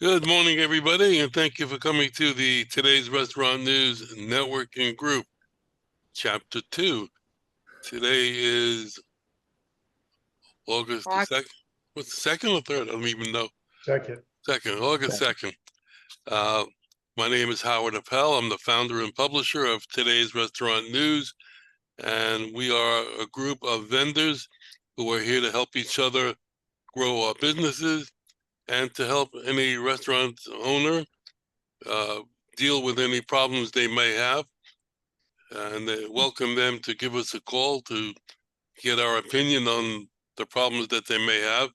Good morning, everybody, and thank you for coming to the Today's Restaurant News Networking Group, Chapter 2. Today is August the 2nd. What's the 2nd or 3rd? I don't even know. Second. August 2nd. My name is Howard Appel. I'm the founder and publisher of Today's Restaurant News, and we are a group of vendors who are here to help each other grow our businesses and to help any restaurant owner deal with any problems they may have, and welcome them to give us a call to get our opinion on the problems that they may have,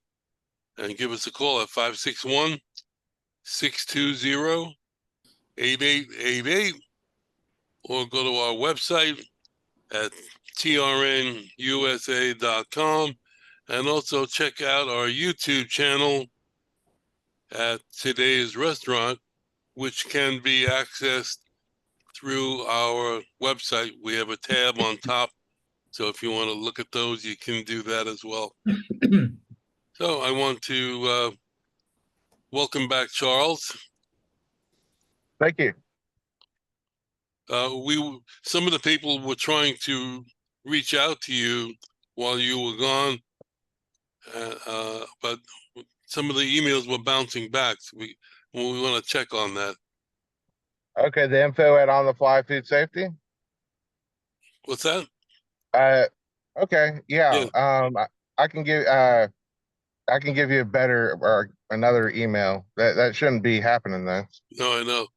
and give us a call at 561-620-8888, or go to our website at trnusa.com, and also check out our YouTube channel at Today's Restaurant, which can be accessed through our website. We have a tab on top, so if you want to look at those, you can do that as well. So I want to welcome back Charles. Thank you. Some of the people were trying to reach out to you while you were gone, but some of the emails were bouncing back. So we want to check on that. Okay, the info at On the Fly Food Safety. What's that? Okay, yeah. I can give you a better or another email. That shouldn't be happening though. No, I know.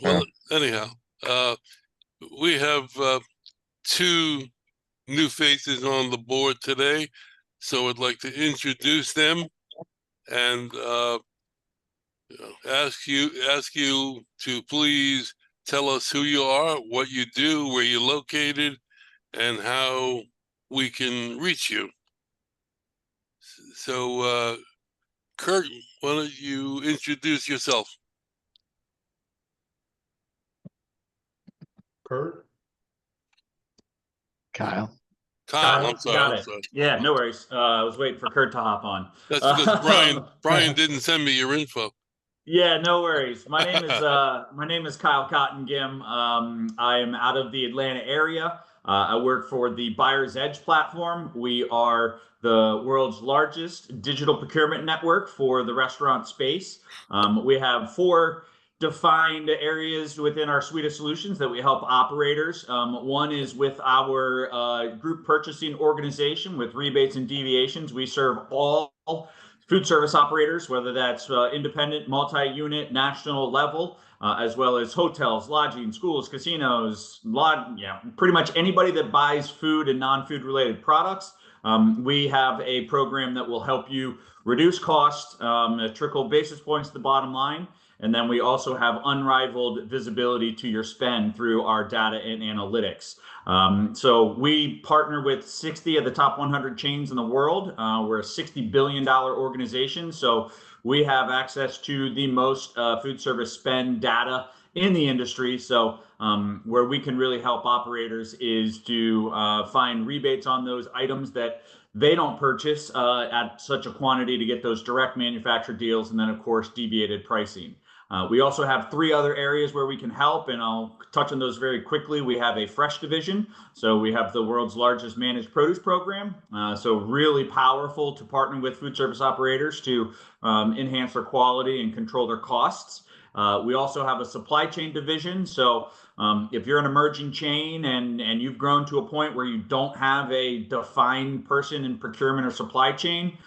Well, anyhow, we have two new faces on the board today, so I'd like to introduce them and ask you to please tell us who you are, what you do, where you're located, and how we can reach you. So, Kurt, why don't you introduce yourself? Kurt? Kyle. I'm sorry. Got it. Yeah, no worries. I was waiting for Kurt to hop on. That's because Brian didn't send me your info. Yeah, no worries. My name is Kyle Cottengim. I am out of the Atlanta area. I work for the Buyer's Edge platform. We are the world's largest digital procurement network for the restaurant space. We have 4 defined areas within our suite of solutions that we help operators. One is with our group purchasing organization with rebates and deviations. We serve all food service operators, whether that's independent, multi-unit, national level, as well as hotels, lodging, schools, casinos, pretty much anybody that buys food and non-food related products. We have a program that will help you reduce costs, trickle basis points to the bottom line. And then we also have unrivaled visibility to your spend through our data and analytics. So we partner with 60 of the top 100 chains in the world. We're a $60 billion organization. So we have access to the most food service spend data in the industry. So where we can really help operators is to find rebates on those items that they don't purchase at such a quantity to get those direct manufacturer deals, and then of course deviated pricing. We also have 3 other areas where we can help, and I'll touch on those very quickly. We have a fresh division. So we have the world's largest managed produce program. So really powerful to partner with food service operators to enhance their quality and control their costs. We also have a supply chain division. So if you're an emerging chain and you've grown to a point where you don't have a defined person in procurement or supply chain,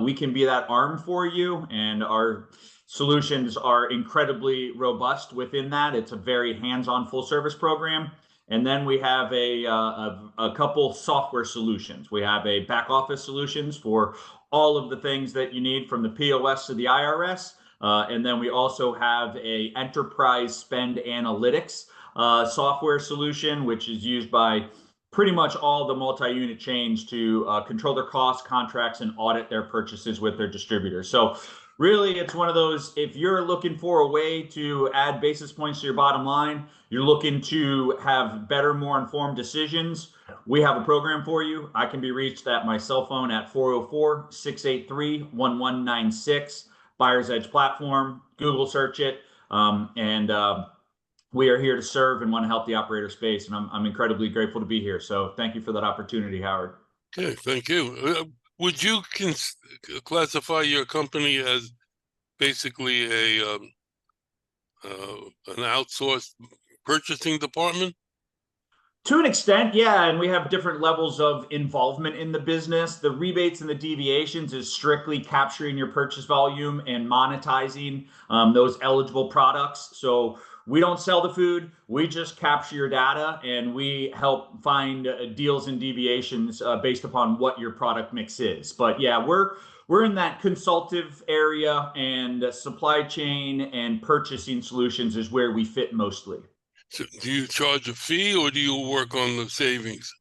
we can be that arm for you, and our solutions are incredibly robust within that. It's a very hands-on full service program. And then we have a couple software solutions. We have a back office solutions for all of the things that you need from the POS to the IRS. And then we also have a enterprise spend analytics software solution, which is used by pretty much all the multi-unit chains to control their costs, contracts, and audit their purchases with their distributors. So really, it's one of those, if you're looking for a way to add basis points to your bottom line, you're looking to have better, more informed decisions, we have a program for you. I can be reached at my cell phone at 404-683-1196. Buyer's Edge platform. Google search it. We are here to serve and want to help the operator space. And I'm incredibly grateful to be here. So thank you for that opportunity, Howard. Okay, thank you. Would you classify your company as basically an outsourced purchasing department? To an extent, yeah, and we have different levels of involvement in the business. The rebates and the deviations is strictly capturing your purchase volume and monetizing those eligible products. So we don't sell the food, we just capture your data and we help find deals and deviations based upon what your product mix is. But yeah, we're in that consultative area, and supply chain and purchasing solutions is where we fit mostly. So do you charge a fee or do you work on the savings?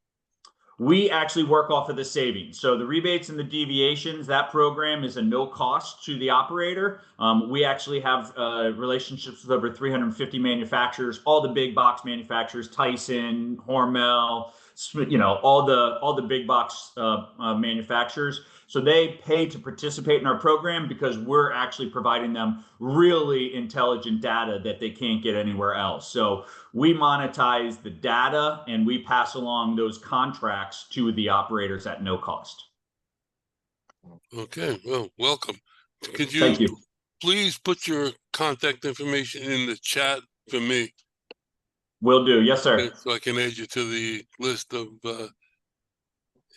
We actually work off of the savings. So the rebates and the deviations, that program is a no cost to the operator. We actually have relationships with over 350 manufacturers, all the big box manufacturers, Tyson, Hormel, all the big box manufacturers. So they pay to participate in our program because we're actually providing them really intelligent data that they can't get anywhere else. So we monetize the data and we pass along those contracts to the operators at no cost. Okay, well, welcome. Could Thank you. please put your contact information in the chat for me? Will do. Yes, sir. So I can add you to the list of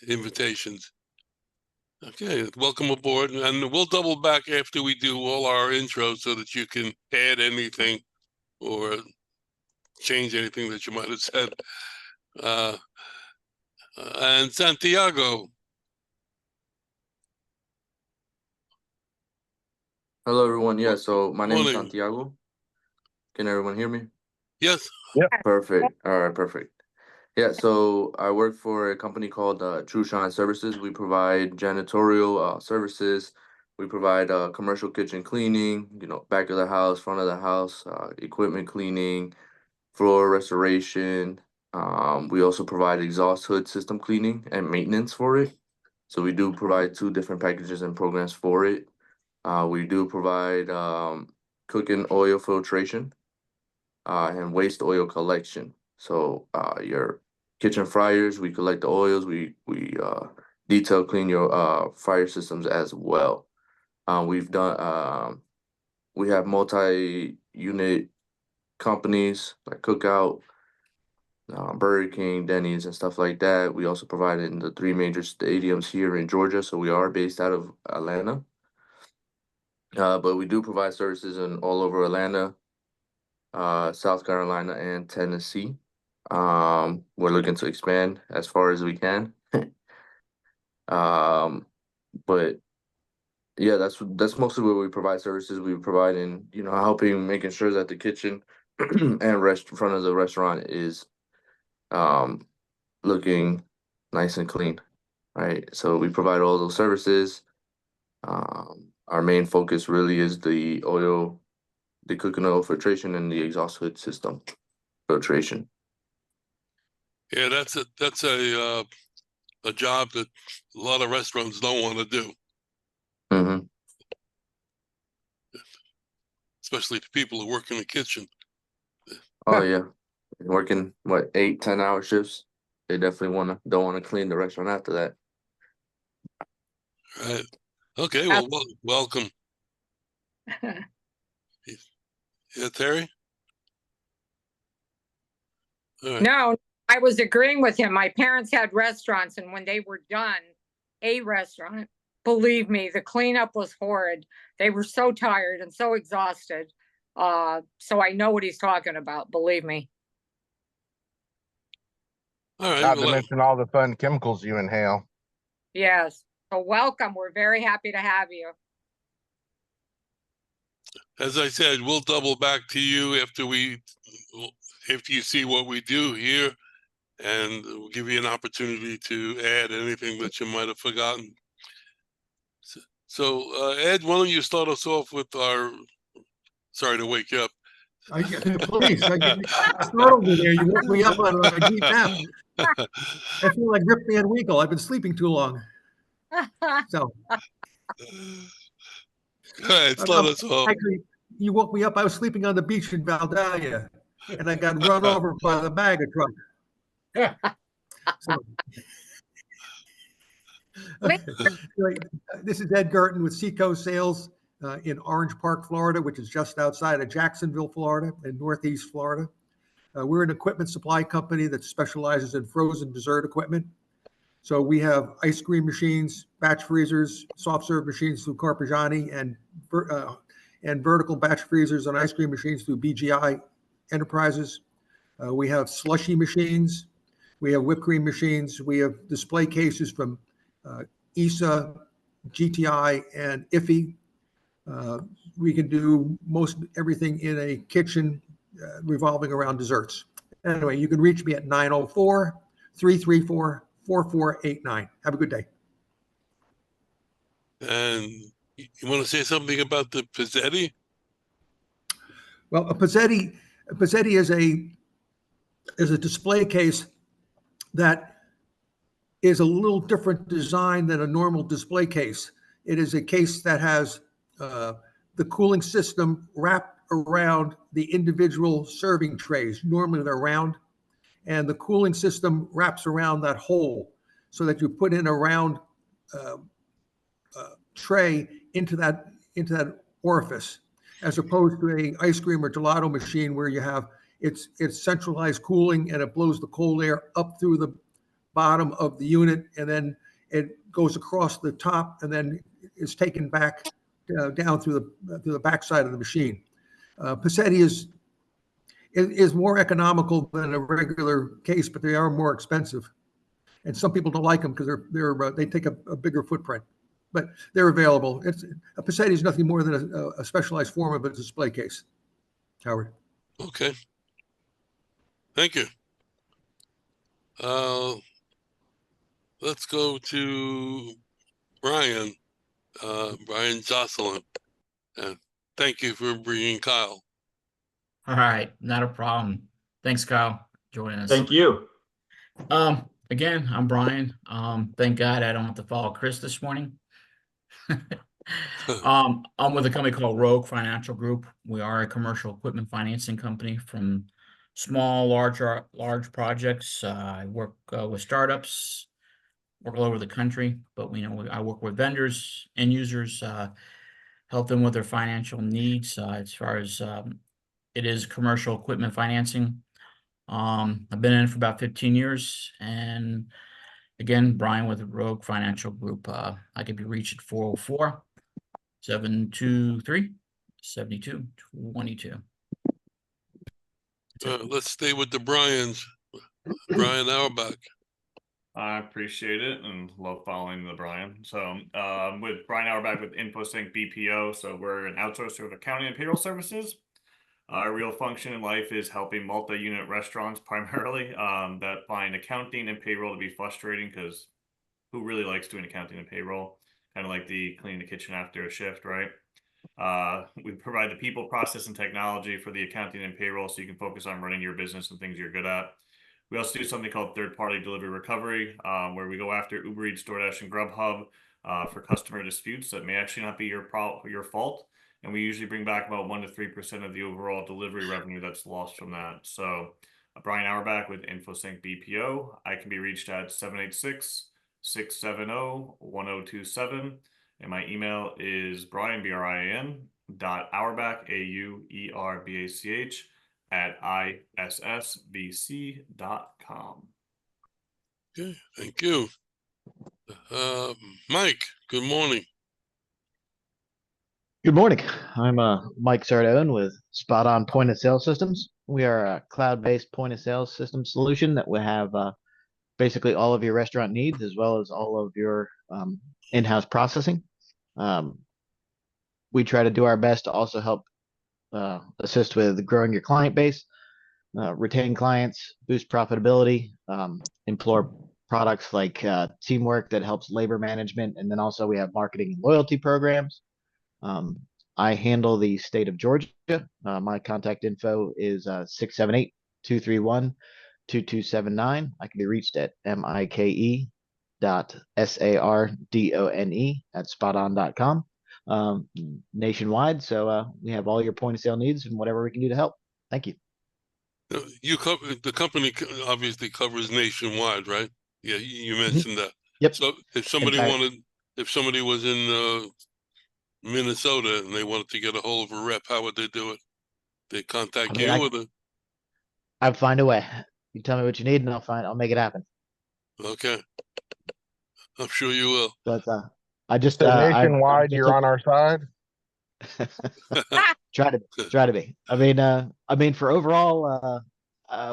invitations. Okay, welcome aboard. And we'll double back after we do all our intros so that you can add anything or change anything that you might have said. And Santiago. Hello, everyone. Yeah, so my name is Morning. Santiago. Can everyone hear me? Yes. Perfect. All right, perfect. Yeah, so I work for a company called True Shine Services. We provide janitorial services. We provide commercial kitchen cleaning, back of the house, front of the house, equipment cleaning, floor restoration. We also provide exhaust hood system cleaning and maintenance for it. So we do provide 2 different packages and programs for it. We do provide cooking oil filtration and waste oil collection. So your kitchen fryers, we collect the oils. We detail clean your fryer systems as well. We have multi-unit companies like Cookout, Burger King, Denny's, and stuff like that. We also provide it in the 3 major stadiums here in Georgia. So we are based out of Atlanta. But we do provide services in all over Atlanta, South Carolina, and Tennessee. We're looking to expand as far as we can. But yeah, that's mostly where we provide services. We provide in, helping, making sure that the kitchen and front of the restaurant is looking nice and clean, right? So we provide all those services. Our main focus really is the cooking oil filtration and the exhaust hood system filtration. Yeah, that's a job that a lot of restaurants don't want to do. Mm-hmm. Especially the people who work in the kitchen. Oh yeah, working 8-10 hour shifts. They definitely don't want to clean the restaurant after that. Right. Okay. Well, welcome. Yeah, Terry. All right. No, I was agreeing with him. My parents had restaurants, and when they were done, a restaurant, believe me, the cleanup was horrid. They were so tired and so exhausted. So I know what he's talking about, believe me. All right. Not to mention all the fun chemicals you inhale. Yes. So welcome. We're very happy to have you. As I said, we'll double back to you after you see what we do here, and we'll give you an opportunity to add anything that you might have forgotten. So Ed, why don't you start us off with our, sorry to wake you up. Please, I startled me there. You woke me up on a deep nap. I feel like Rip Van Winkle. I've been sleeping too long. So, Go ahead, I'm- start I'm- us off. Actually, you woke me up. I was sleeping on the beach in Valdalia, and I got run over by the MAGA truck. So, anyway, this is Ed Gerton with Seacoast Sales in Orange Park, Florida, which is just outside of Jacksonville, Florida, in Northeast Florida. We're an equipment supply company that specializes in frozen dessert equipment. So we have ice cream machines, batch freezers, soft serve machines through Carpigiani, and vertical batch freezers and ice cream machines through BGI Enterprises. We have slushy machines. We have whipped cream machines. We have display cases from ESA, GTI, and IFI. We can do most everything in a kitchen revolving around desserts. Anyway, you can reach me at 904-334-4489. Have a good day. And you want to say something about the Pizzetti? Well, a Pizzetti is a display case that is a little different design than a normal display case. It is a case that has the cooling system wrapped around the individual serving trays. Normally they're round, and the cooling system wraps around that hole so that you put in a round tray into that orifice, as opposed to a ice cream or gelato machine where you have it's centralized cooling and it blows the cold air up through the bottom of the unit, and then it goes across the top and then is taken back down through the backside of the machine. Pizzetti is more economical than a regular case, but they are more expensive. And some people don't like them because they take a bigger footprint, but they're available. A Pizzetti is nothing more than a specialized form of a display case. Howard. Okay. Thank you. Let's go to Brian, Brian Jocelyn. And thank you for bringing Kyle. All right, not a problem. Thanks, Kyle, joining us. Thank you. Again, I'm Brian. Thank God I don't have to follow Chris this morning. I'm with a company called Rogue Financial Group. We are a commercial equipment financing company from small, large projects. I work with startups, work all over the country, but I work with vendors, end users, help them with their financial needs as far as it is commercial equipment financing. I've been in it for about 15 years, and again, Brian with Rogue Financial Group. I can be reached at 404-723-7222. Let's stay with the Bryans. Brian Auerbach. I appreciate it and love following the Brian. So with Brian Auerbach with InfoSync BPO. So we're an outsourcer of accounting and payroll services. Our real function in life is helping multi-unit restaurants primarily that find accounting and payroll to be frustrating, because who really likes doing accounting and payroll? Kind of like the cleaning the kitchen after a shift, right? We provide the people, process, and technology for the accounting and payroll so you can focus on running your business and things you're good at. We also do something called third-party delivery recovery, where we go after Uber Eats, DoorDash, and Grubhub for customer disputes that may actually not be your fault. And we usually bring back about 1 to 3% of the overall delivery revenue that's lost from that. So Brian Auerbach with InfoSync BPO. I can be reached at 786-670-1027. And my email is Brian, BRIAN, .Auerbach, AUERBACH, at ISSBC.com. Okay, thank you. Mike, good morning. Good morning. I'm Mike Sardone with Spot On Point of Sale Systems. We are a cloud-based point of sale system solution that will have basically all of your restaurant needs, as well as all of your in-house processing. We try to do our best to also help assist with growing your client base, retain clients, boost profitability, implore products like Teamwork that helps labor management, and then also we have marketing and loyalty programs. I handle the state of Georgia. My contact info is 678-231-2279. I can be reached at mike.sardone@spoton.com. nationwide. So we have all your point of sale needs and whatever we can do to help. Thank you. You cover the company obviously covers nationwide, right? Yeah, you mentioned that. Yep. So if somebody Entire- if somebody was in Minnesota and they wanted to get a hold of a rep, how would they do it? They contact I mean, you or the I'd find a way. You tell me what you need and I'll make it happen. okay. I'm sure you will. But I just So I'm nationwide, just you're on our side. try to be. I mean for overall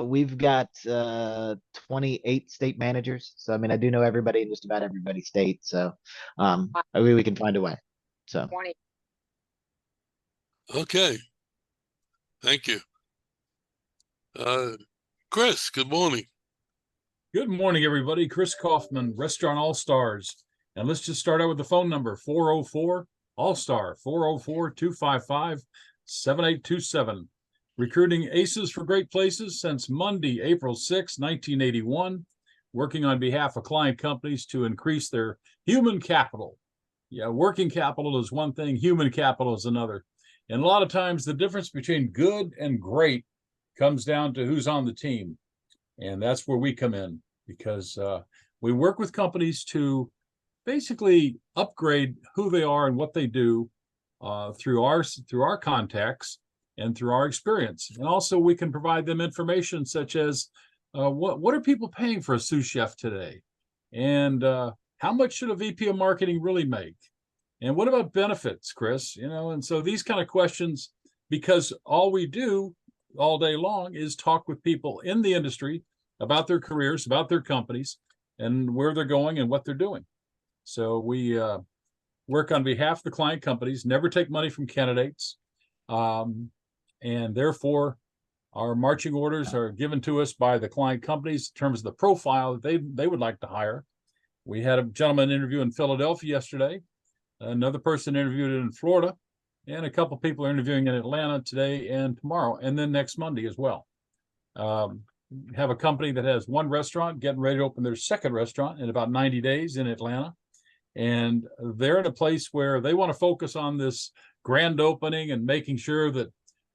we've got 28 state managers. So I mean I do know everybody in just about every state. So I mean, we can find a way. So 20. Okay. Thank you. Chris, good morning. Good morning, everybody. Chris Kaufman, Restaurant All Stars. And let's just start out with the phone number 404 All Star 404-255-7827. Recruiting aces for great places since Monday, April 6, 1981. Working on behalf of client companies to increase their human capital. Yeah, working capital is one thing, human capital is another. And a lot of times the difference between good and great comes down to who's on the team. And that's where we come in because we work with companies to basically upgrade who they are and what they do through our contacts and through our experience. And also we can provide them information such as what are people paying for a sous chef today? And how much should a VP of marketing really make? And what about benefits, Chris? You know, and so these kind of questions, because all we do all day long is talk with people in the industry about their careers, about their companies, and where they're going and what they're doing. So we work on behalf of the client companies, never take money from candidates, and therefore our marching orders are given to us by the client companies in terms of the profile that they would like to hire. We had a gentleman interview in Philadelphia yesterday, another person interviewed in Florida, and a couple people are interviewing in Atlanta today and tomorrow, and then next Monday as well. Have a company that has one restaurant getting ready to open their second restaurant in about 90 days in Atlanta. And they're in a place where they want to focus on this grand opening and making sure that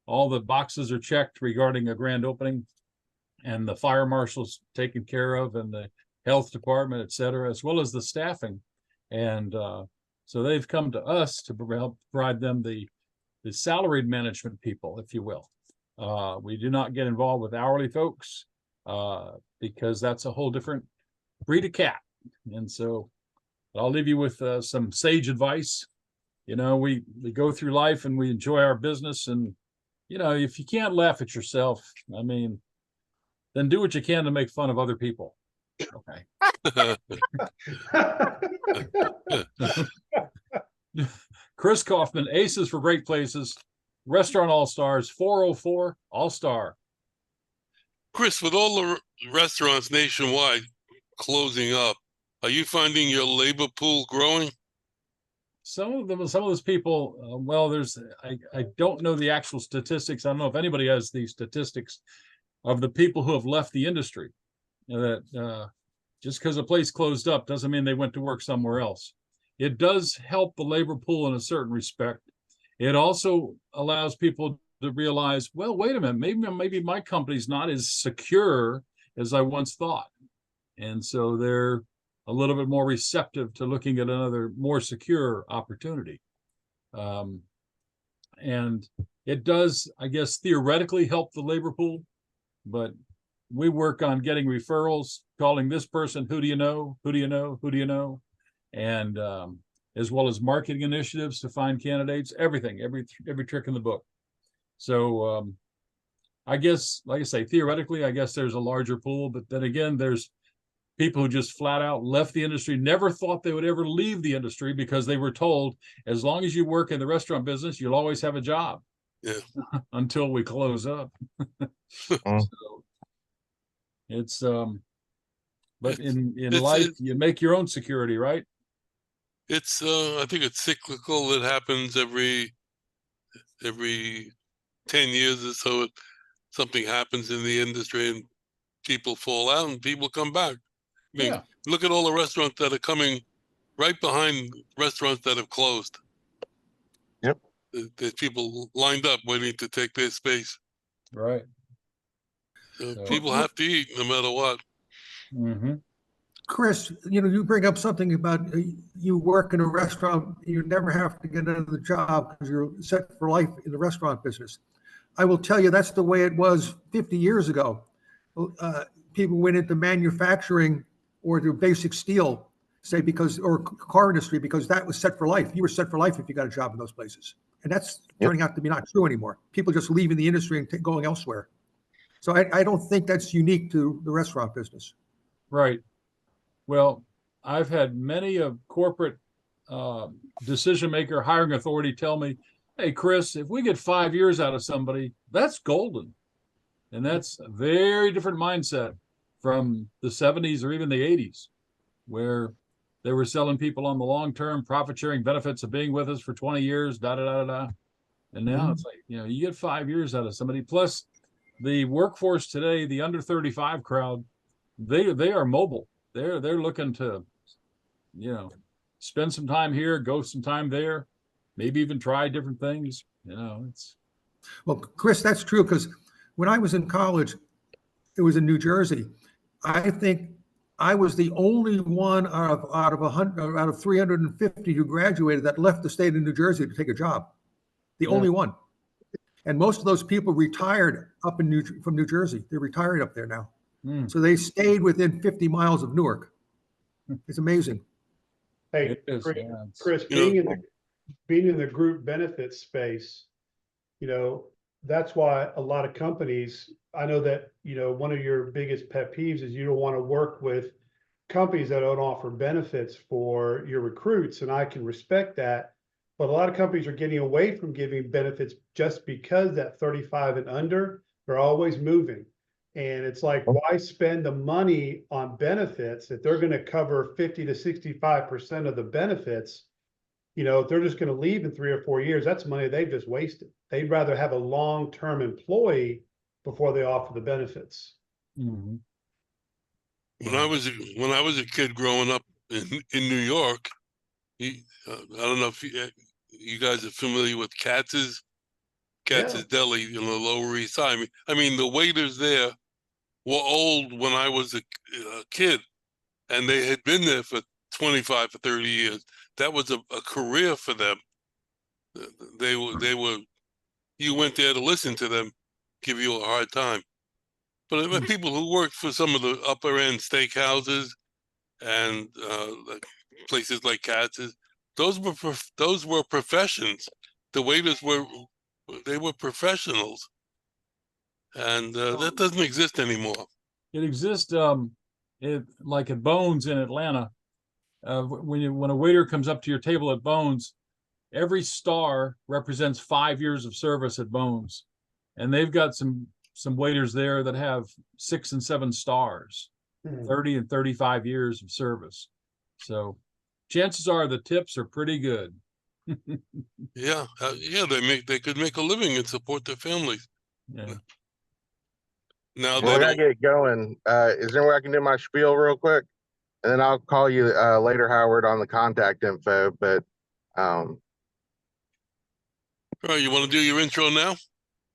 all the boxes are checked regarding a grand opening and the fire marshal's taken care of and the health department, et cetera, as well as the staffing. And so they've come to us to help provide them the salaried management people, if you will. We do not get involved with hourly folks because that's a whole different breed of cat. And so I'll leave you with some sage advice. You know, we go through life and we enjoy our business. And, you know, if you can't laugh at yourself, I mean, then do what you can to make fun of other people. Okay. Chris Kaufman, Aces for Great Places, Restaurant All Stars, 404 All Star. Chris, with all the restaurants nationwide closing up, are you finding your labor pool growing? Some of those people, well, I don't know the actual statistics. I don't know if anybody has the statistics of the people who have left the industry. You know, that just because a place closed up doesn't mean they went to work somewhere else. It does help the labor pool in a certain respect. It also allows people to realize, well, wait a minute, maybe my company's not as secure as I once thought. And so they're a little bit more receptive to looking at another more secure opportunity. And it does, I guess, theoretically help the labor pool, but we work on getting referrals, calling this person, who do you know, who do you know, who do you know? And as well as marketing initiatives to find candidates, everything, every trick in the book. So I guess, like I say, theoretically, I guess there's a larger pool, but then again, there's people who just flat out left the industry, never thought they would ever leave the industry because they were told, as long as you work in the restaurant business, you'll always have a job. Yeah. Until we close up. So it's but in life you make your own security, right? It's I think it's cyclical. It happens every 10 years or so. Something happens in the industry and people fall out and people come back. I mean, Yeah. look at all the restaurants that are coming right behind restaurants that have closed. there's people lined up waiting to take their space. Right. So So- people have to eat no matter what. Mm-hmm. Chris, you bring up something about you work in a restaurant, you never have to get another job because you're set for life in the restaurant business. I will tell you, that's the way it was 50 years ago. People went into manufacturing or to basic steel, say, or car industry, because that was set for life. You were set for life if you got a job in those places. And that's turning out to be not true anymore. People just leaving the industry and going elsewhere. So I don't think that's unique to the restaurant business. Right. Well, I've had many a corporate decision maker, hiring authority tell me, hey, Chris, if we get 5 years out of somebody, that's golden. And that's a very different mindset from the 70s or even the 80s, where they were selling people on the long-term profit-sharing benefits of being with us for 20 years, da da da da. And now it's like, you get 5 years out of somebody. Plus, the workforce today, the under 35 crowd, they are mobile. They're looking to, spend some time here, go some time there, maybe even try different things. It's Well, Chris, that's true, because when I was in college, it was in New Jersey. I think I was the only one out of 350 who graduated that left the state of New Jersey to take a job. The only one. And most of those people retired from New Jersey. They're retired up there now. So they stayed within 50 miles of Newark. It's amazing. Hey, It is, Chris, yeah, Chris, being in the group benefits space, that's why a lot of companies, I know that, one of your biggest pet peeves is you don't want to work with companies that don't offer benefits for your recruits, and I can respect that. But a lot of companies are getting away from giving benefits just because that 35 and under, they're always moving. And it's like, why spend the money on benefits if they're going to cover 50 to 65% of the benefits? If they're just going to leave in 3 or 4 years, that's money they've just wasted. They'd rather have a long-term employee before they offer the benefits. mm-hmm. When I was a kid growing up in New York, I don't know if you guys are familiar with Katz's Deli in the Lower East Side. I mean, the waiters there were old when I was a kid, and they had been there for 25 or 30 years. That was a career for them. They were. You went there to listen to them give you a hard time. But there were people who worked for some of the upper end steakhouses and like places like Katz's. Those were professions. The waiters were professionals, and that doesn't exist anymore. It exists like at Bones in Atlanta. When a waiter comes up to your table at Bones, every star represents 5 years of service at Bones, and they've got some waiters there that have 6 and 7 stars, 30 and 35 years of service. So chances are the tips are pretty good. Yeah, they could make a living and support their families. Yeah. Now Well, I gotta get going. Is there a way I can do my spiel real quick? And then I'll call you later, Howard, on the contact info. But all right, you want to do your intro now?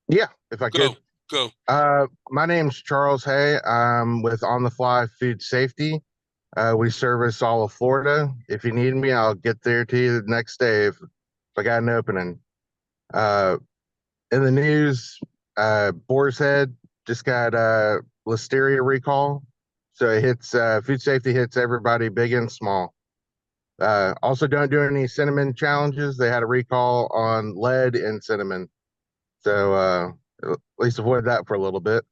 yeah, if I could. Go. My name's Charles Hay. I'm with On the Fly Food Safety. We service all of Florida. If you need me, I'll get there to you the next day if I got an opening. In the news, Boar's Head just got a listeria recall. So it hits food safety hits everybody, big and small. Also, don't do any cinnamon challenges. They had a recall on lead and cinnamon. So at least avoid that for a little bit.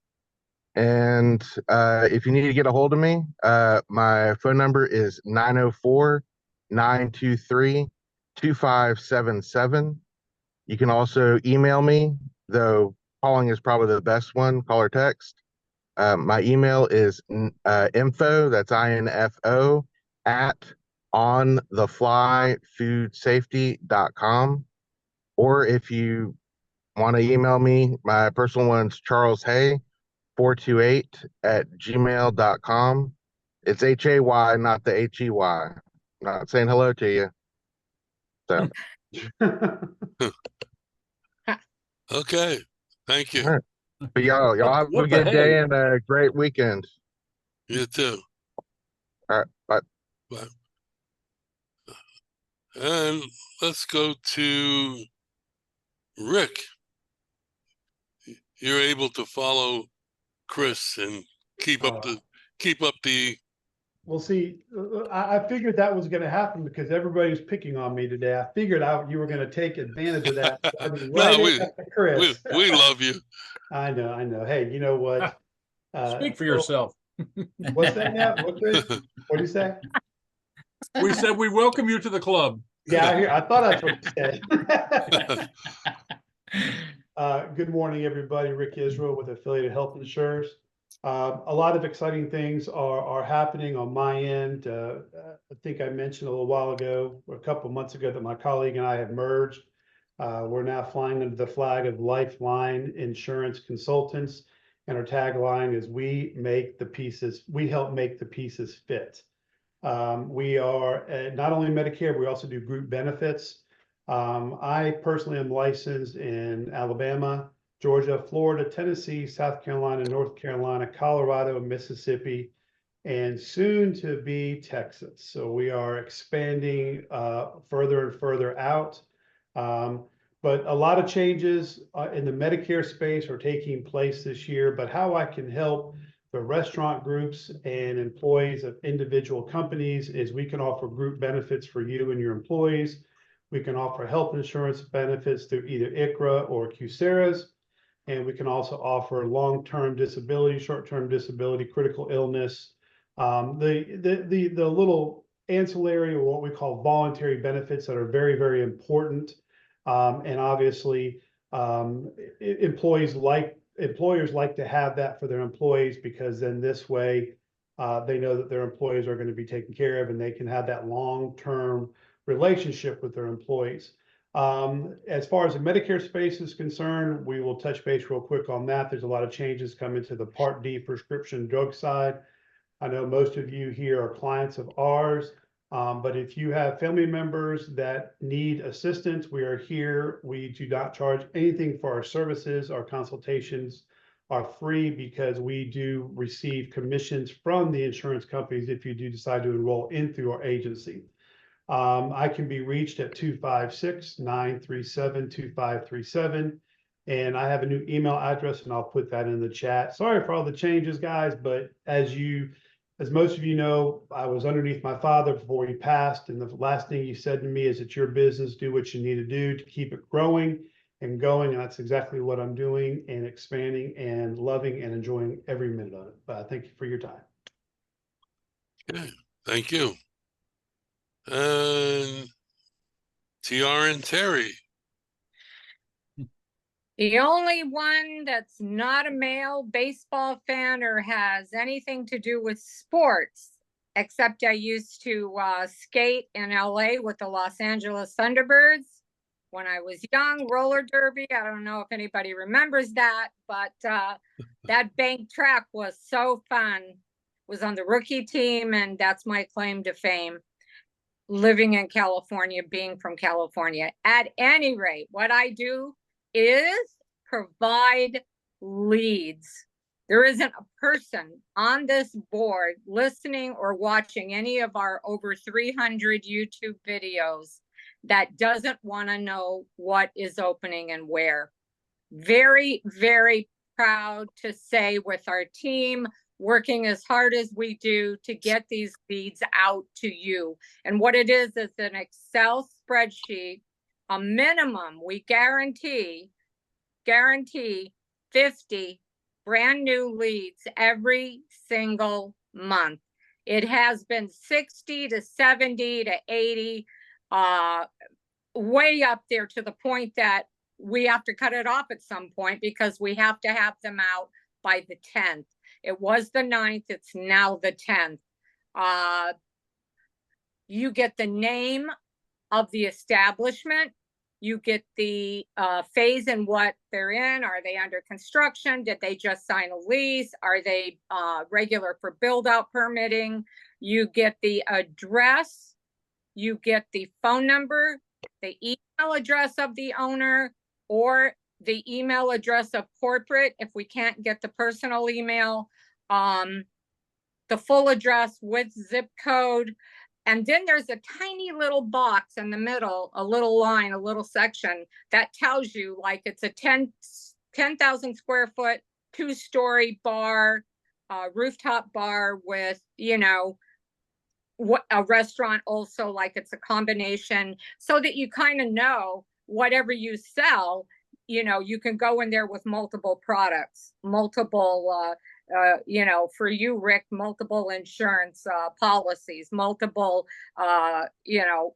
And if you need to get a hold of me, my phone number is 904-923-2577. You can also email me, though calling is probably the best one, call or text. My email is info, that's INFO, at ontheflyfoodsafety.com. Or if you want to email me, my personal one's Charles Hay 428@gmail.com. It's HAY, not the HEY. Not saying hello to you. So Okay, thank you. All right. But y'all have What a the good day hey? and a great weekend. You too. All right, bye. Bye. And let's go to Rick. You're able to follow Chris and keep up the Well, see, I figured that was gonna happen because everybody's picking on me today. I figured out you were gonna take advantage of that. I mean, right No, in after Chris. we love you. I know. Hey, you know what? Speak for well, yourself. What's that now? What, Chris? What do you say? We said we welcome you to the club. Yeah, I thought that's what you said. Good morning, everybody. Rick Israel with Affiliated Health Insurers. A lot of exciting things are happening on my end. I think I mentioned a little while ago, or a couple of months ago, that my colleague and I have merged. We're now flying under the flag of Lifeline Insurance Consultants, and our tagline is we help make the pieces fit. We are not only Medicare, we also do group benefits. I personally am licensed in Alabama, Georgia, Florida, Tennessee, South Carolina, North Carolina, Colorado, Mississippi, and soon to be Texas. So we are expanding further and further out. But a lot of changes in the Medicare space are taking place this year. But how I can help the restaurant groups and employees of individual companies is we can offer group benefits for you and your employees. We can offer health insurance benefits through either ICHRA or QCERAs. And we can also offer long-term disability, short-term disability, critical illness. The little ancillary, or what we call voluntary benefits, that are very, very important. And obviously, employers like to have that for their employees, because then this way they know that their employees are going to be taken care of, and they can have that long-term relationship with their employees. As far as the Medicare space is concerned, we will touch base real quick on that. There's a lot of changes coming to the Part D prescription drug side. I know most of you here are clients of ours, but if you have family members that need assistance, we are here. We do not charge anything for our services. Our consultations are free because we do receive commissions from the insurance companies if you do decide to enroll in through our agency. I can be reached at 256-937-2537. And I have a new email address, and I'll put that in the chat. Sorry for all the changes, guys, but as most of you know, I was underneath my father before he passed. And the last thing he said to me is, it's your business, do what you need to do to keep it growing and going. And that's exactly what I'm doing, and expanding and loving and enjoying every minute of it. But thank you for your time. Okay, thank you. And TR and Terry. The only one that's not a male baseball fan or has anything to do with sports, except I used to skate in LA with the Los Angeles Thunderbirds when I was young. Roller derby, I don't know if anybody remembers that, but that bank track was so fun. Was on the rookie team, and that's my claim to fame, living in California, being from California. At any rate, what I do is provide leads. There isn't a person on this board listening or watching any of our over 300 YouTube videos that doesn't want to know what is opening and where. Very, very proud to say, with our team working as hard as we do to get these leads out to you. And what it is an Excel spreadsheet, a minimum, we guarantee 50 brand new leads every single month. It has been 60 to 70 to 80, way up there, to the point that we have to cut it off at some point because we have to have them out by the 10th. It was the 9th, it's now the 10th. You get the name of the establishment, you get the phase and what they're in. Are they under construction? Did they just sign a lease? Are they regular for build-out permitting? You get the address, you get the phone number, the email address of the owner, or the email address of corporate if we can't get the personal email, the full address with zip code. And then there's a tiny little box in the middle, a little line, a little section that tells you like it's a 10,000 square foot, 2-story bar, rooftop bar with, you know, what a restaurant also, like it's a combination, so that you kind of know whatever you sell, you know, you can go in there with multiple products, multiple, you know, for you, Rick, multiple insurance policies, multiple, you know,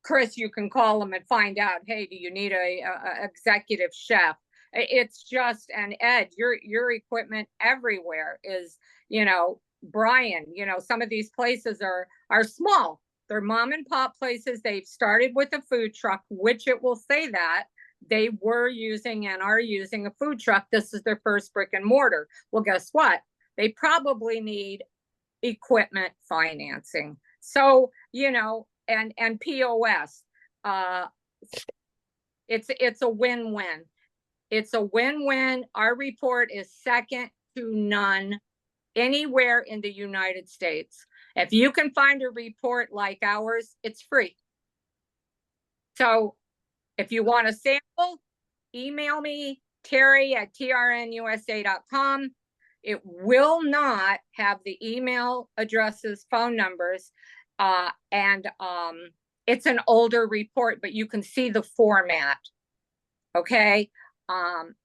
Chris, you can call them and find out, hey, do you need a executive chef? It's just, and Ed, your equipment everywhere is, you know, Brian, you know, some of these places are small. They're mom and pop places. They've started with a food truck, which it will say that they were using and are using a food truck. This is their first brick and mortar. Well, guess what? They probably need equipment financing. So, you know, and POS, it's a win-win. It's a win-win. Our report is second to none anywhere in the United States. If you can find a report like ours, it's free. So if you want a sample, email me, terry@trnusa.com. It will not have the email addresses, phone numbers, and it's an older report, but you can see the format. Okay.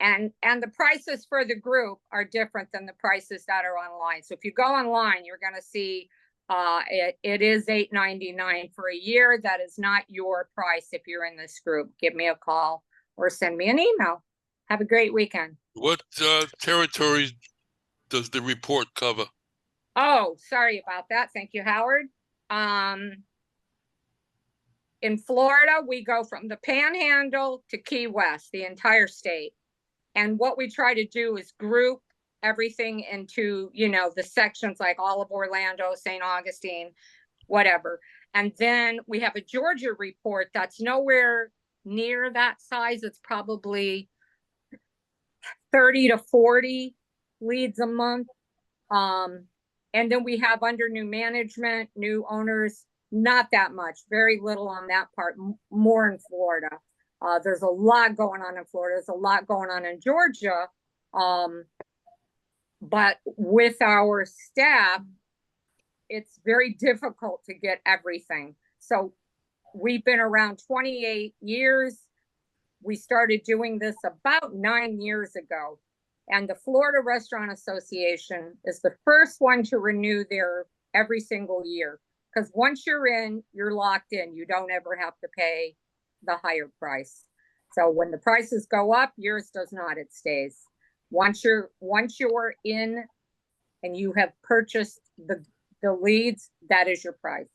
And the prices for the group are different than the prices that are online. So if you go online, you're going to see it is $8.99 for a year. That is not your price if you're in this group. Give me a call or send me an email. Have a great weekend. What territories does the report cover? Oh, sorry about that. Thank you, Howard. In Florida, we go from the Panhandle to Key West, the entire state. And what we try to do is group everything into, you know, the sections like all of Orlando, St. Augustine, whatever. And then we have a Georgia report that's nowhere near that size. It's probably 30 to 40 leads a month. And then we have under new management, new owners, not that much, very little on that part, more in Florida. There's a lot going on in Florida. There's a lot going on in Georgia. But with our staff, it's very difficult to get everything. So we've been around 28 years. We started doing this about 9 years ago. And the Florida Restaurant Association is the first one to renew their every single year. Because once you're in, you're locked in. You don't ever have to pay the higher price. So when the prices go up, yours does not. It stays. Once you're in and you have purchased the leads, that is your price.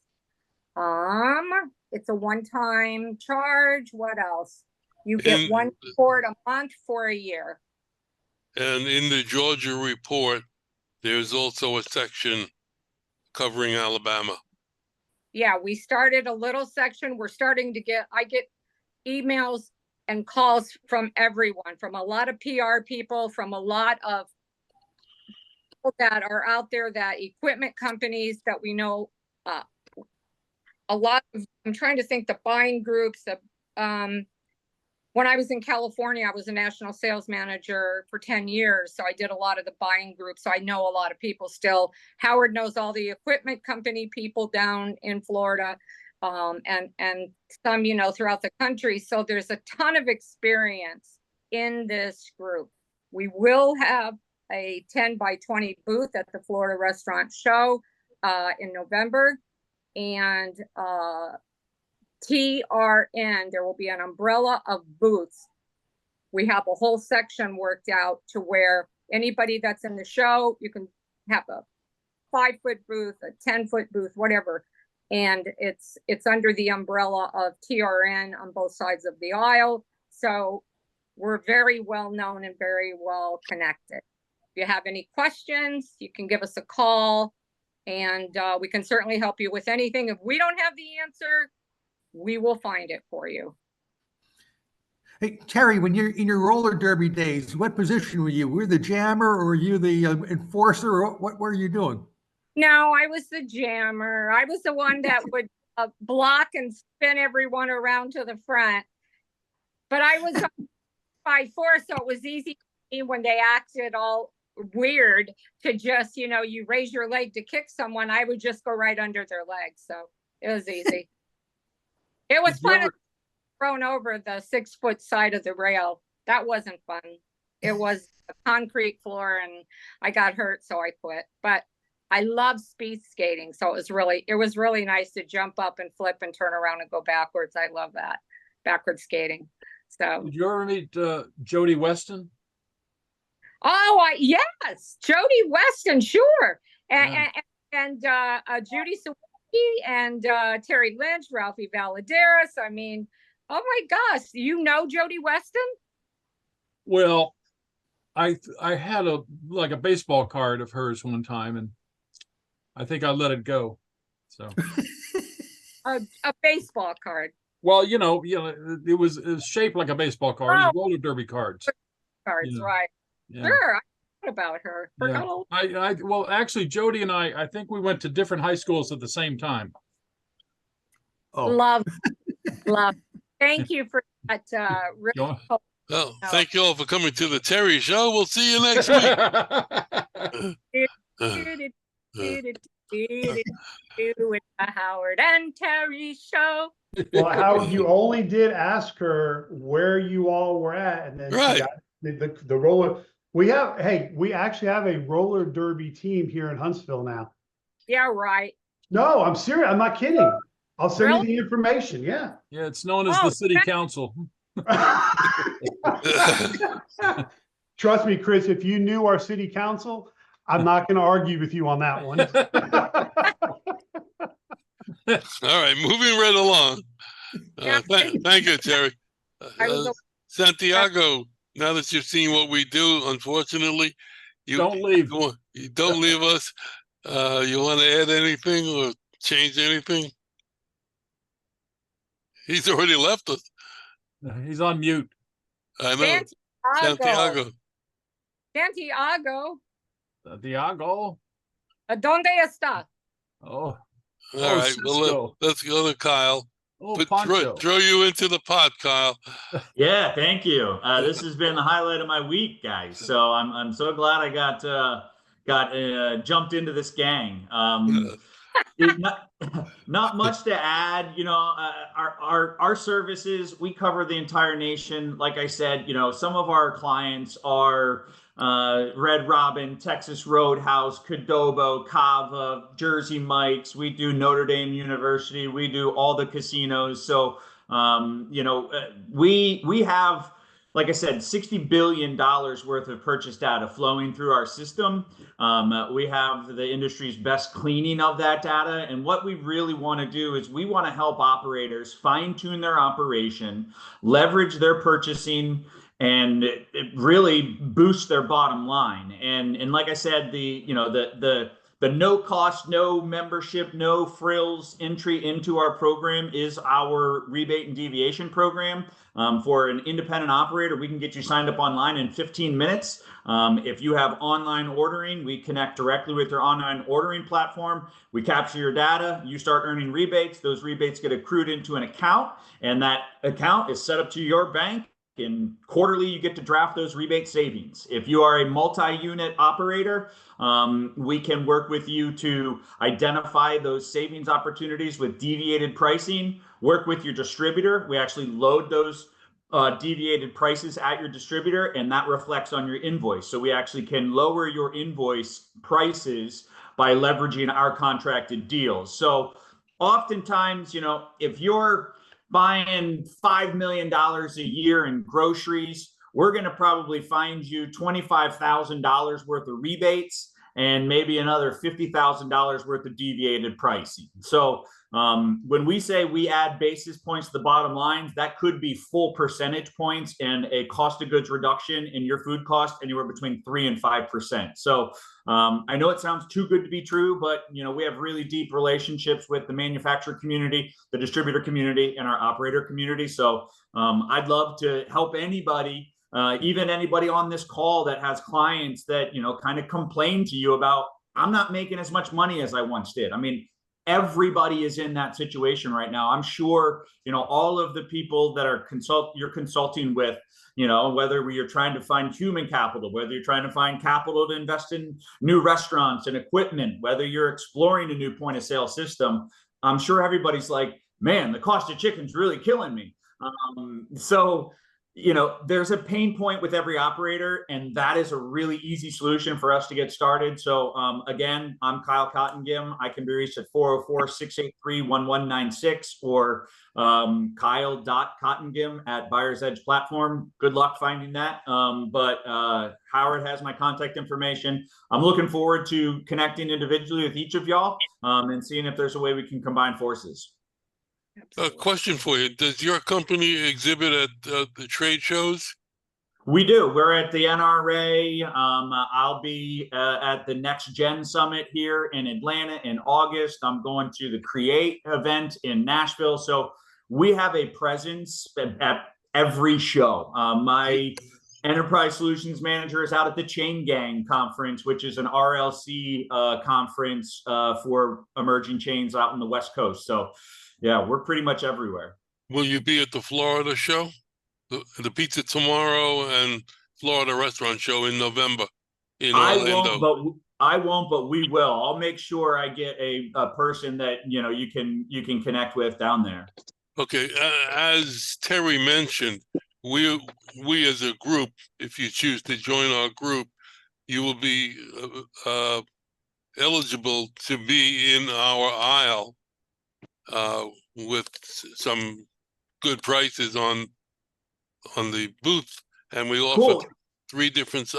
It's a one-time charge. What else? You get one report a month for a year. And in the Georgia report, there's also a section covering Alabama. Yeah, we started a little section. We're starting to I get emails and calls from everyone, from a lot of PR people, from a lot of people that are out there, that equipment companies that we know, a lot of, I'm trying to think, the buying groups, when I was in California, I was a national sales manager for 10 years. So I did a lot of the buying groups. So I know a lot of people still. Howard knows all the equipment company people down in Florida, and some, you know, throughout the country. So there's a ton of experience in this group. We will have a 10 by 20 booth at the Florida Restaurant Show in November. And TRN, there will be an umbrella of booths. We have a whole section worked out to where anybody that's in the show, you can have a 5-foot booth, a 10-foot booth, whatever. And it's under the umbrella of TRN on both sides of the aisle. So we're very well known and very well connected. If you have any questions, you can give us a call, and we can certainly help you with anything. If we don't have the answer, we will find it for you. Hey, Terry, when you're in your roller derby days, what position were you? Were you the jammer or were you the enforcer? Or what were you doing? No, I was the jammer. I was the one that would block and spin everyone around to the front. But I was 5'4", so it was easy for me when they acted all weird to just, you raise your leg to kick someone. I would just go right under their legs. So it was easy. It was Did you fun ever- thrown over the 6-foot side of the rail. That wasn't fun. It was a concrete floor and I got hurt, so I quit. But I love speed skating, so it was really nice to jump up and flip and turn around and go backwards. I love that, backward skating. So Did you ever meet Jody Weston? yes, Jody Weston, sure, Yeah. and Judy Sawicki and Terry Lynch, Ralphie Valadares. I mean, oh my gosh, you know Jody Weston? Well, I had a baseball card of hers one time, and I think I let it go. So, A baseball card. well, it was shaped like a baseball card. It was roller derby cards. Cards, Yeah. right? Yeah. Sure, I forgot about her. Yeah. Forgot all. Well, actually, Jody and I think we went to different high schools at the same time. Oh, Love. Thank you for that. Really Go on. cool- Well, No. thank you all for coming to the Terry Show. We'll see you next week. With the Howard and Terry Show. Well, Howard, you only did ask her where you all were at, and then Right. she got the roller. We actually have a roller derby team here in Huntsville now. Yeah, right. No, I'm serious. I'm not kidding. I'll send Really? you the information. Yeah. Yeah, it's known as the city okay. council. Trust me, Chris, if you knew our city council, I'm not going to argue with you on that one. All right, moving right along. Yeah. Thank you, Terry. I was Santiago, now that you've seen what we do, unfortunately, you Don't leave. you don't leave us. You want to add anything or change anything? He's already left us. He's on mute. I know. Santiago. Santiago. Diago. ¿Dónde está? Oh, All right, well, Cisco. let's go to Kyle. Oh, But Pancho. throw you into the pot, Kyle. Yeah, thank you. This has been the highlight of my week, guys. So I'm so glad I got jumped into this gang. Not much to add. Our services, we cover the entire nation. Like I said, some of our clients are Red Robin, Texas Roadhouse, Cadobo, Cava, Jersey Mike's. We do Notre Dame University. We do all the casinos. So, we have, like I said, $60 billion worth of purchase data flowing through our system. We have the industry's best cleaning of that data. And what we really want to do is we want to help operators fine tune their operation, leverage their purchasing, and it really boosts their bottom line. And like I said, the no cost, no membership, no frills entry into our program is our rebate and deviation program. For an independent operator, we can get you signed up online in 15 minutes. If you have online ordering, we connect directly with your online ordering platform. We capture your data, you start earning rebates. Those rebates get accrued into an account, and that account is set up to your bank. And quarterly, you get to draft those rebate savings. If you are a multi-unit operator, we can work with you to identify those savings opportunities with deviated pricing, work with your distributor. We actually load those deviated prices at your distributor, and that reflects on your invoice. So we actually can lower your invoice prices by leveraging our contracted deals. So oftentimes, if you're buying $5 million a year in groceries, we're going to probably find you $25,000 worth of rebates. and maybe another $50,000 worth of deviated pricing. So when we say we add basis points to the bottom lines, that could be full percentage points and a cost of goods reduction in your food cost anywhere between 3 and 5%. So I know it sounds too good to be true, but we have really deep relationships with the manufacturer community, the distributor community, and our operator community. So I'd love to help anybody. Even anybody on this call that has clients that, kind of complain to you about, I'm not making as much money as I once did. I mean, everybody is in that situation right now. I'm sure, all of the people that are you're consulting with, whether you're trying to find human capital, whether you're trying to find capital to invest in new restaurants and equipment, whether you're exploring a new point of sale system, I'm sure everybody's like, man, the cost of chicken's really killing me. So there's a pain point with every operator, and that is a really easy solution for us to get started. So again, I'm Kyle Cottengim. I can be reached at 404-683-1196 or Kyle.Cottengim at Buyer's Edge Platform. Good luck finding that. But Howard has my contact information. I'm looking forward to connecting individually with each of y'all and seeing if there's a way we can combine forces. A question for you. Does your company exhibit at the trade shows? We do. We're at the NRA. I'll be at the Next Gen Summit here in Atlanta in August. I'm going to the Create event in Nashville. So we have a presence at every show. My Enterprise Solutions Manager is out at the Chain Gang Conference, which is an RLC conference for emerging chains out on the West Coast. So yeah, we're pretty much everywhere. Will you be at the Florida show? The Pizza Tomorrow and Florida Restaurant Show in November in Orlando. I won't, but we will. I'll make sure I get a person that you can connect with down there. Okay, as Terry mentioned, we as a group, if you choose to join our group, you will be eligible to be in our aisle with some good prices on the booth, and we offer three different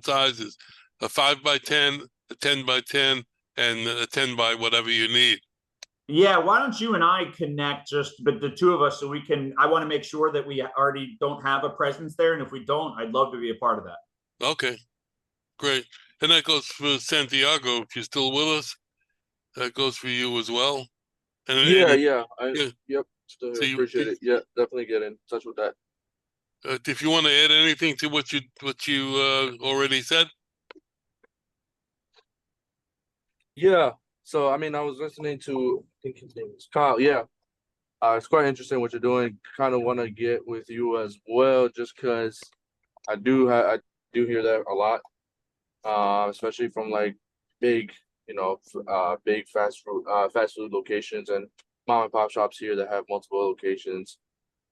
sizes: a 5x10, a 10x10, and a 10 by whatever you need. Yeah, why don't you and I connect, but the two of us, so we can. I want to make sure that we already don't have a presence there, and if we don't, I'd love to be a part of that. Okay, great, and that goes for Santiago. If you're still with us, that goes for you as well. And Yep, still here. So appreciate it. Yeah, definitely get in touch with that. If you want to add anything to what you already said. Yeah. So I mean, I was listening to, I think his name is Kyle. Yeah. It's quite interesting what you're doing. Kind of want to get with you as well, just because I do hear that a lot, especially from like big, big fast food locations and mom and pop shops here that have multiple locations.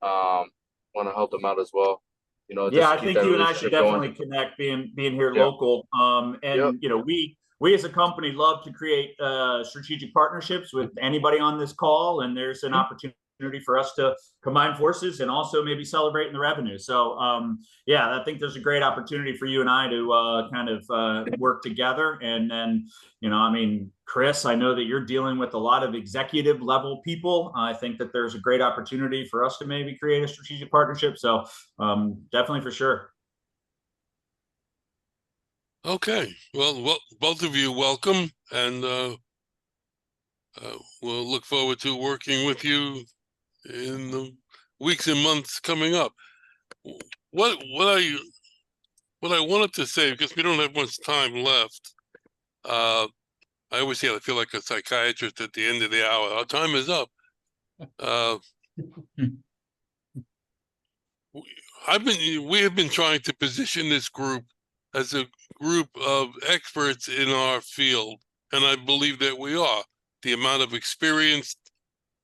Want to help them out as well. Yeah, I think you and I should definitely connect, being here local. And we as a company love to create strategic partnerships with anybody on this call, and there's an opportunity for us to combine forces and also maybe celebrate in the revenue. So yeah, I think there's a great opportunity for you and I to kind of work together. And then, I mean, Chris, I know that you're dealing with a lot of executive level people. I think that there's a great opportunity for us to maybe create a strategic partnership. So definitely, for sure. Okay, well, both of you, welcome, and we'll look forward to working with you in the weeks and months coming up. What I wanted to say, because we don't have much time left, I always say I feel like a psychiatrist at the end of the hour. Our time is up. We have been trying to position this group as a group of experts in our field, and I believe that we are. The amount of experience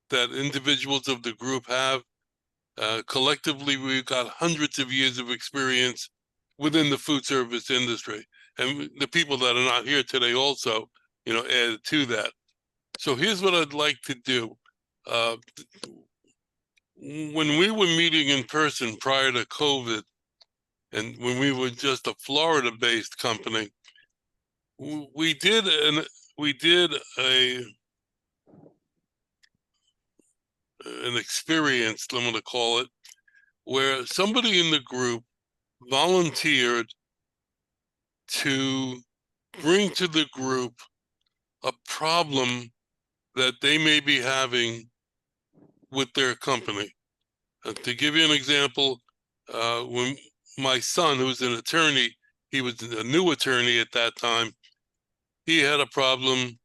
that individuals of the group have, collectively, we've got hundreds of years of experience within the food service industry, and the people that are not here today also, added to that. So here's what I'd like to do. When we were meeting in person prior to COVID, and when we were just a Florida-based company, we did an experience, I'm going to call it, where somebody in the group volunteered to bring to the group a problem that they may be having with their company. To give you an example, when my son, who's an attorney, he was a new attorney at that time, he had a problem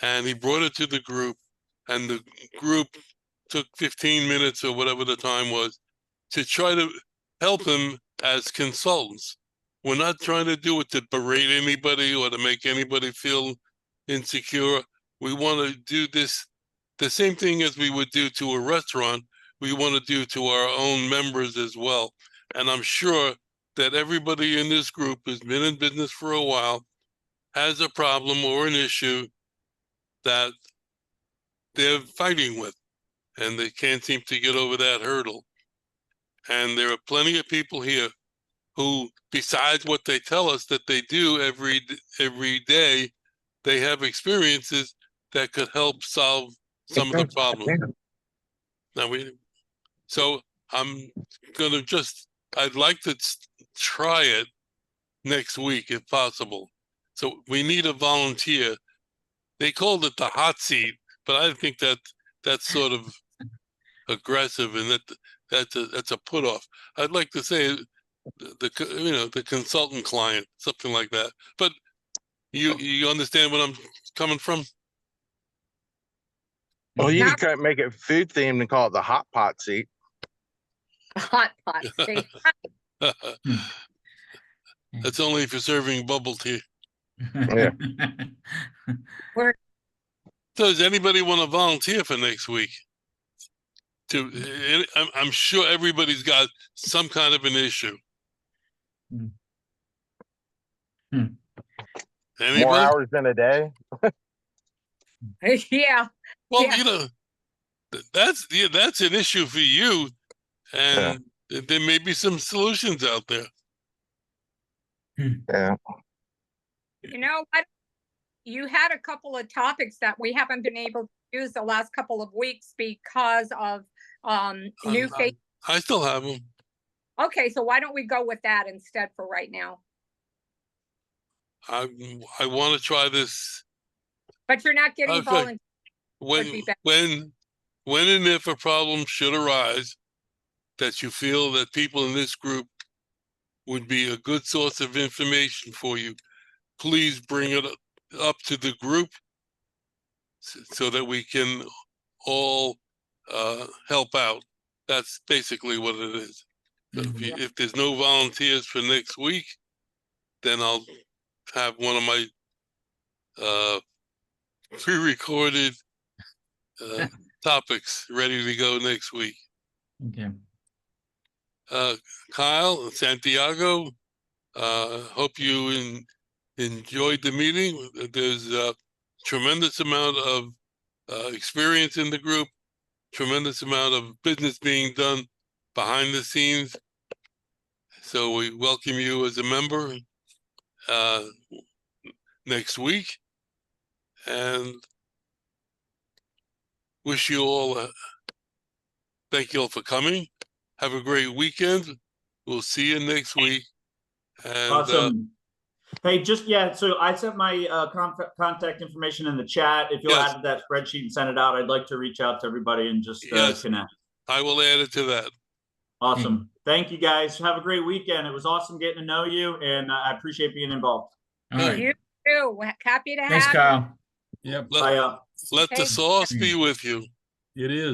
and he brought it to the group, and the group took 15 minutes or whatever the time was to try to help him as consultants. We're not trying to do it to berate anybody or to make anybody feel insecure. We want to do this, the same thing as we would do to a restaurant, we want to do to our own members as well. And I'm sure that everybody in this group has been in business for a while, has a problem or an issue that they're fighting with, and they can't seem to get over that hurdle. And there are plenty of people here who, besides what they tell us that they do every day, they have experiences that could help solve some of the problems. Now so I'm gonna I'd like to try it next week if possible. So we need a volunteer. They called it the hot seat, but I think that's sort of aggressive, and that's a put off. I'd like to say the consultant client, something like that. But you understand what I'm coming from? Well, you could make it food themed and call it the hot pot seat. Hot pot seat. That's only if you're serving bubble tea. Yeah. We're So does anybody want to volunteer for next week? I'm sure everybody's got some kind of an issue. Anybody? More hours than a day. yeah. Well, Yeah. that's an issue for you, and there may be some solutions out there. Yeah. You know what? You had a couple of topics that we haven't been able to use the last couple of weeks because of new face. I still have them. Okay, so why don't we go with that instead for right now? I want to try this. But you're not getting Okay. volunteers. When and if a problem should arise that you feel that people in this group would be a good source of information for you, please bring it up to the group so that we can all help out. That's basically what it is. So if there's no volunteers for next week, then I'll have one of my pre-recorded topics ready to go next week. Okay. Kyle, Santiago, hope you enjoyed the meeting. There's a tremendous amount of experience in the group, tremendous amount of business being done behind the scenes. So we welcome you as a member next week, and wish you all thank you all for coming. Have a great weekend. We'll see you next week. And Awesome. Hey, so I sent my contact information in the chat. If you'll add to that spreadsheet and send it out, I'd like to reach out to everybody and just connect. I will add it to that. Awesome. Thank you, guys. Have a great weekend. It was awesome getting to know you, and I appreciate being involved. All right. You too. Happy to Thanks, have Kyle. Yep, Bye. Let the sauce be with you. it is.